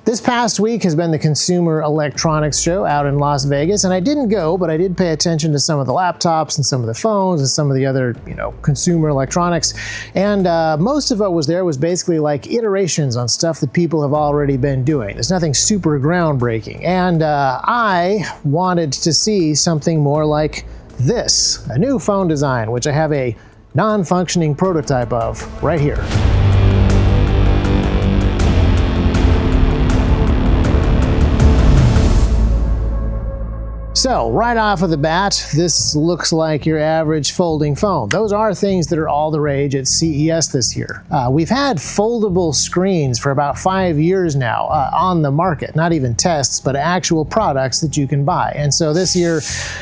This past week has been the Consumer Electronics Show out in Las Vegas, and I didn't go, but I did pay attention to some of the laptops and some of the phones and some of the other, consumer electronics. And most of what was there was basically like iterations on stuff that people have already been doing. There's nothing super groundbreaking. And I wanted to see something more like this, a new phone design, which I have a non-functioning prototype of right here. So, right off of the bat, this looks like your average folding phone. Those are things that are all the rage at CES this year. We've had foldable screens for about 5 years now on the market. Not even tests, but actual products that you can buy. And so this year,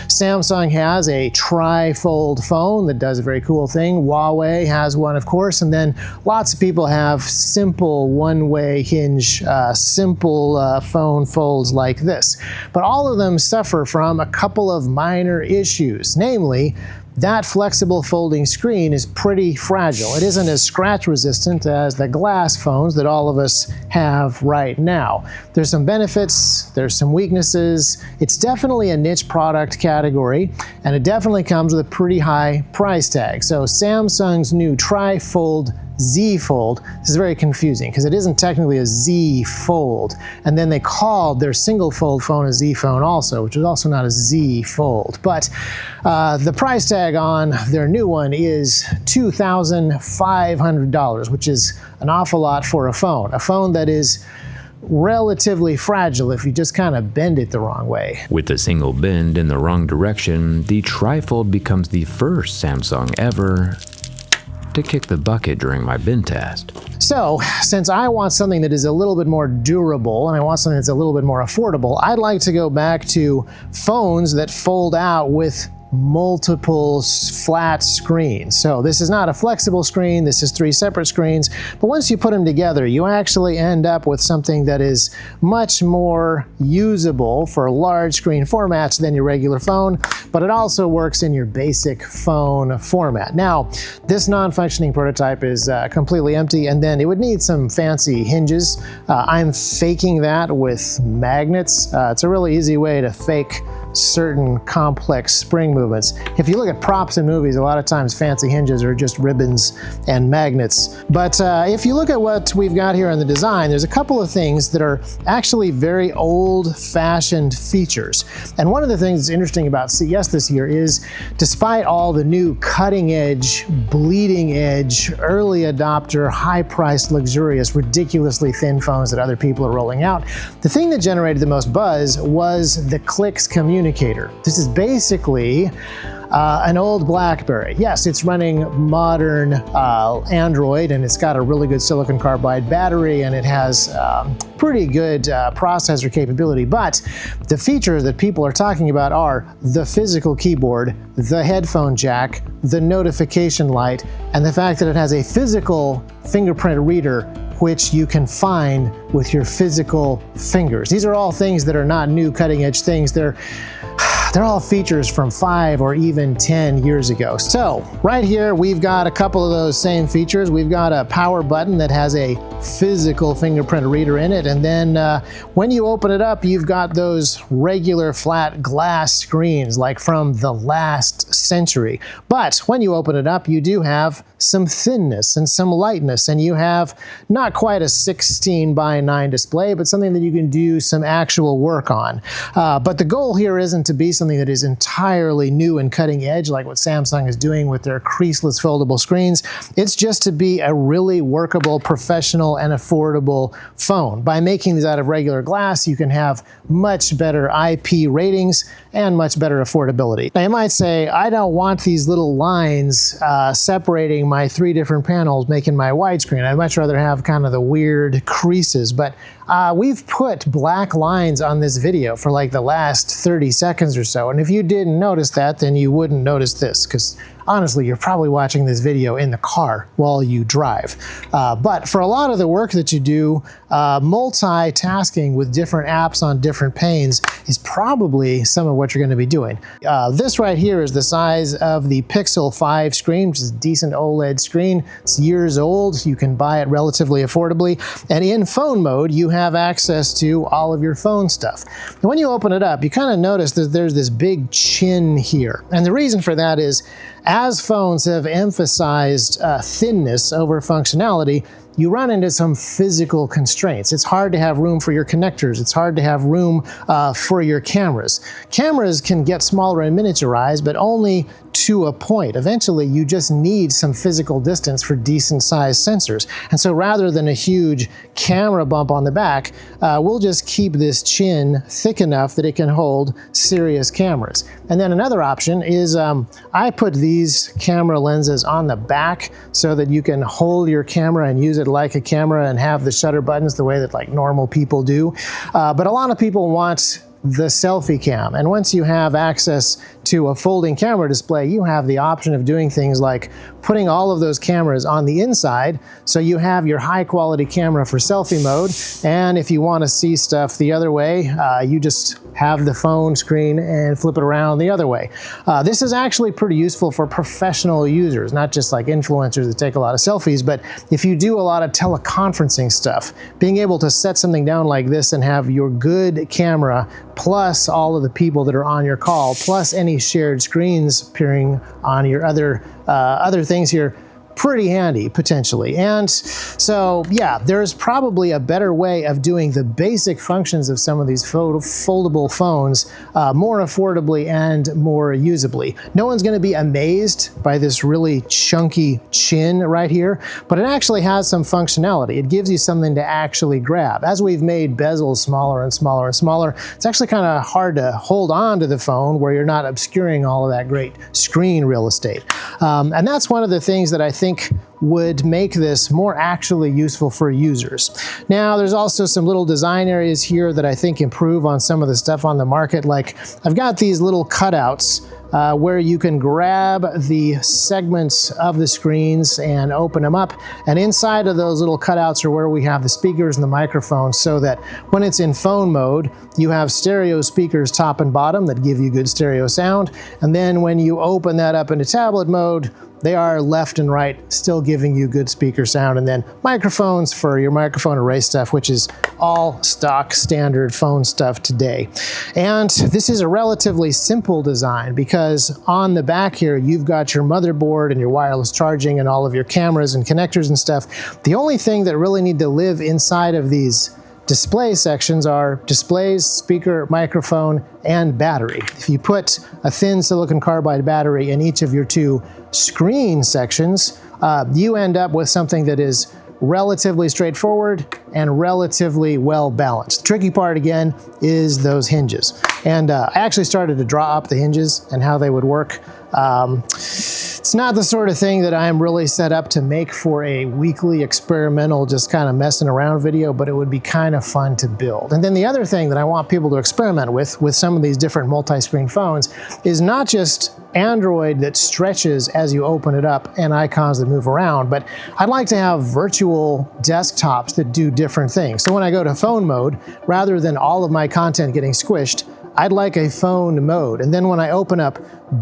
Samsung has a tri-fold phone that does a very cool thing. Huawei has one, of course, and then lots of people have simple one-way hinge, simple phone folds like this. But all of them suffer from a couple of minor issues, namely, that flexible folding screen is pretty fragile. It isn't as scratch resistant as the glass phones that all of us have right now. There's some benefits, there's some weaknesses. It's definitely a niche product category, and it definitely comes with a pretty high price tag. So Samsung's new Tri-Fold Z Fold, this is very confusing because it isn't technically a Z Fold, and then they called their single fold phone a Z phone also, which is also not a Z Fold. But the price tag on their new one is $2,500, which is an awful lot for a phone that is relatively fragile if you just kind of bend it the wrong way. With a single bend in the wrong direction, the Tri-Fold becomes the first Samsung ever to kick the bucket during my bend test. So, since I want something that is a little bit more durable and I want something that's a little bit more affordable, I'd like to go back to phones that fold out with multiple flat screens. So this is not a flexible screen, this is 3 separate screens, but once you put them together, you actually end up with something that is much more usable for large screen formats than your regular phone, but it also works in your basic phone format. Now, this non-functioning prototype is completely empty, and then it would need some fancy hinges. I'm faking that with magnets. It's a really easy way to fake certain complex spring movements. If you look at props in movies, a lot of times fancy hinges are just ribbons and magnets. But if you look at what we've got here in the design, there's a couple of things that are actually very old-fashioned features. And one of the things that's interesting about CES this year is, despite all the new cutting-edge, bleeding-edge, early adopter, high-priced, luxurious, ridiculously thin phones that other people are rolling out, the thing that generated the most buzz was the Clicks communicator. This is basically an old BlackBerry. Yes, it's running modern Android, and it's got a really good silicon carbide battery, and it has pretty good processor capability, but the features that people are talking about are the physical keyboard, the headphone jack, the notification light, and the fact that it has a physical fingerprint reader which you can find with your physical fingers. These are all things that are not new cutting-edge things. They're all features from 5 or even 10 years ago. So right here, we've got a couple of those same features. We've got a power button that has a physical fingerprint reader in it. And then when you open it up, you've got those regular flat glass screens like from the last century. But when you open it up, you do have some thinness and some lightness, and you have not quite a 16:9 display, but something that you can do some actual work on. But the goal here isn't to be something that is entirely new and cutting edge like what Samsung is doing with their creaseless foldable screens. It's just to be a really workable, professional, and affordable phone. By making these out of regular glass, you can have much better IP ratings and much better affordability. Now you might say, I don't want these little lines separating my 3 different panels, making my widescreen. I'd much rather have kind of the weird creases, but we've put black lines on this video for like the last 30 seconds or so, and if you didn't notice that, then you wouldn't notice this, because honestly, you're probably watching this video in the car while you drive. But for a lot of the work that you do, multitasking with different apps on different panes is probably some of what you're going to be doing. This right here is the size of the Pixel 5 screen, which is a decent OLED screen. It's years old. You can buy it relatively affordably. And in phone mode, you have access to all of your phone stuff. And when you open it up, you kind of notice that there's this big chin here. And the reason for that is, as phones have emphasized thinness over functionality, you run into some physical constraints. It's hard to have room for your connectors. It's hard to have room for your cameras. Cameras can get smaller and miniaturized, but only to a point. Eventually, you just need some physical distance for decent sized sensors. And so rather than a huge camera bump on the back, we'll just keep this chin thick enough that it can hold serious cameras. And then another option is I put these camera lenses on the back so that you can hold your camera and use it like a camera and have the shutter buttons the way that like normal people do. But a lot of people want the selfie cam. And once you have access to a folding camera display, you have the option of doing things like putting all of those cameras on the inside, so you have your high quality camera for selfie mode. And if you want to see stuff the other way, you just have the phone screen and flip it around the other way. This is actually pretty useful for professional users, not just like influencers that take a lot of selfies, but if you do a lot of teleconferencing stuff, being able to set something down like this and have your good camera plus all of the people that are on your call, plus any shared screens appearing on your other things here, pretty handy potentially. And so yeah, there's probably a better way of doing the basic functions of some of these foldable phones more affordably and more usably. No one's going to be amazed by this really chunky chin right here, but it actually has some functionality. It gives you something to actually grab. As we've made bezels smaller and smaller and smaller, it's actually kind of hard to hold on to the phone where you're not obscuring all of that great screen real estate. And that's one of the things that I think would make this more actually useful for users. Now, there's also some little design areas here that I think improve on some of the stuff on the market. Like, I've got these little cutouts where you can grab the segments of the screens and open them up. And inside of those little cutouts are where we have the speakers and the microphones, so that when it's in phone mode, you have stereo speakers top and bottom that give you good stereo sound. And then when you open that up into tablet mode, they are left and right, still giving you good speaker sound. And then microphones for your microphone array stuff, which is all stock standard phone stuff today. And this is a relatively simple design, because on the back here, you've got your motherboard and your wireless charging and all of your cameras and connectors and stuff. The only thing that really need to live inside of these display sections are displays, speaker, microphone, and battery. If you put a thin silicon carbide battery in each of your two screen sections, you end up with something that is relatively straightforward and relatively well balanced. The tricky part, again, is those hinges. And I actually started to draw up the hinges and how they would work. It's not the sort of thing that I'm really set up to make for a weekly experimental, just kind of messing around video, but it would be kind of fun to build. And then the other thing that I want people to experiment with some of these different multi-screen phones, is not just Android that stretches as you open it up and icons that move around, but I'd like to have virtual desktops that do different things. So when I go to phone mode, rather than all of my content getting squished, I'd like a phone mode. And then when I open up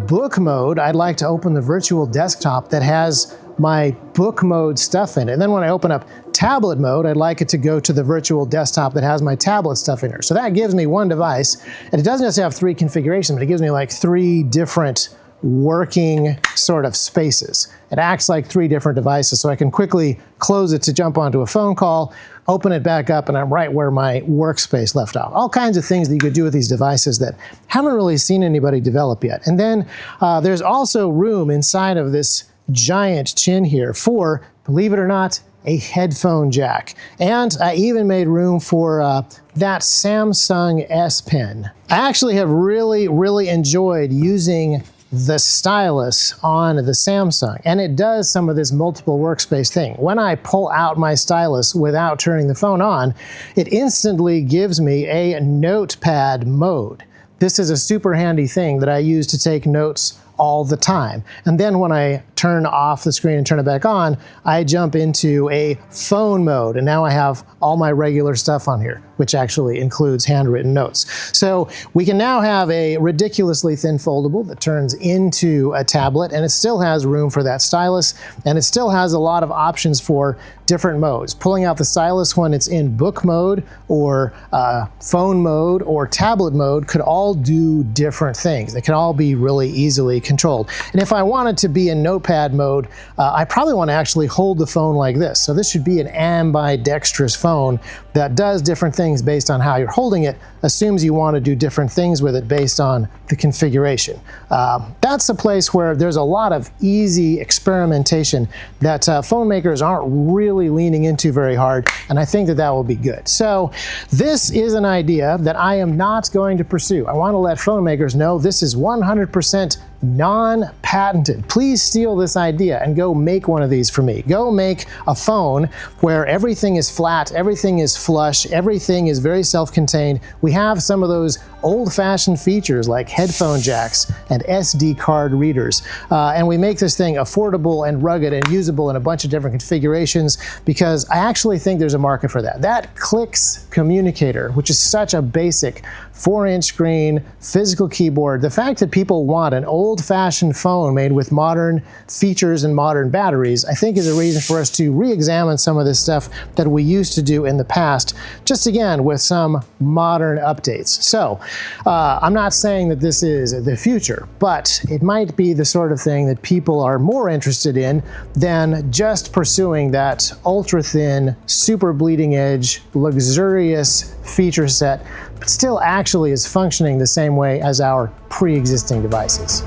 book mode, I'd like to open the virtual desktop that has my book mode stuff in it. And then when I open up tablet mode, I'd like it to go to the virtual desktop that has my tablet stuff in there. So that gives me one device, and it doesn't just have 3 configurations, but it gives me like 3 different working sort of spaces. It acts like 3 different devices, so I can quickly close it to jump onto a phone call, open it back up, and I'm right where my workspace left off. All kinds of things that you could do with these devices that haven't really seen anybody develop yet. And then there's also room inside of this giant chin here for, believe it or not, a headphone jack. And I even made room for that Samsung S Pen. I actually have really enjoyed using the stylus on the Samsung, and it does some of this multiple workspace thing. When I pull out my stylus without turning the phone on, it instantly gives me a notepad mode. This is a super handy thing that I use to take notes all the time. And then when I turn off the screen and turn it back on, I jump into a phone mode, and now I have all my regular stuff on here, which actually includes handwritten notes. So we can now have a ridiculously thin foldable that turns into a tablet, and it still has room for that stylus, and it still has a lot of options for different modes. Pulling out the stylus when it's in book mode or phone mode or tablet mode could all do different things. They can all be really easily controlled. And if I wanted to be in notepad mode, I probably want to actually hold the phone like this. So this should be an ambidextrous phone that does different things based on how you're holding it, assumes you want to do different things with it based on the configuration. That's a place where there's a lot of easy experimentation that phone makers aren't really leaning into very hard, and I think that that will be good. So this is an idea that I am not going to pursue. I want to let phone makers know this is 100% non-patented. Please steal this idea and go make one of these for me. Go make a phone where everything is flat, everything is flush, everything is very self-contained. We have some of those old-fashioned features like headphone jacks and SD card readers. And we make this thing affordable and rugged and usable in a bunch of different configurations because I actually think there's a market for that. That Clicks communicator, which is such a basic 4-inch screen, physical keyboard, the fact that people want an old-fashioned phone made with modern features and modern batteries, I think is a reason for us to re-examine some of this stuff that we used to do in the past, just again with some modern updates. So I'm not saying that this is the future, but it might be the sort of thing that people are more interested in than just pursuing that ultra-thin, super bleeding edge, luxurious feature set, but still actually is functioning the same way as our pre-existing devices.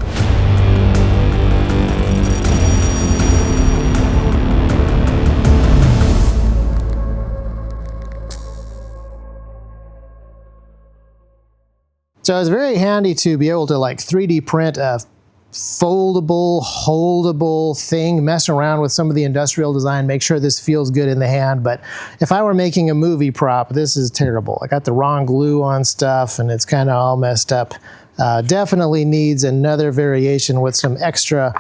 So it's very handy to be able to like 3D print a foldable, holdable thing, mess around with some of the industrial design, make sure this feels good in the hand. But if I were making a movie prop, this is terrible. I got the wrong glue on stuff and it's kind of all messed up. Definitely needs another variation with some extra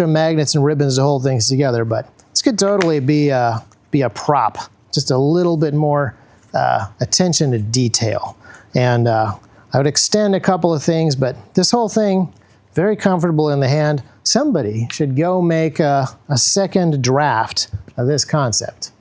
magnets and ribbons to hold things together. But this could totally be a prop, just a little bit more attention to detail. And I would extend a couple of things, but this whole thing, very comfortable in the hand. Somebody should go make a second draft of this concept.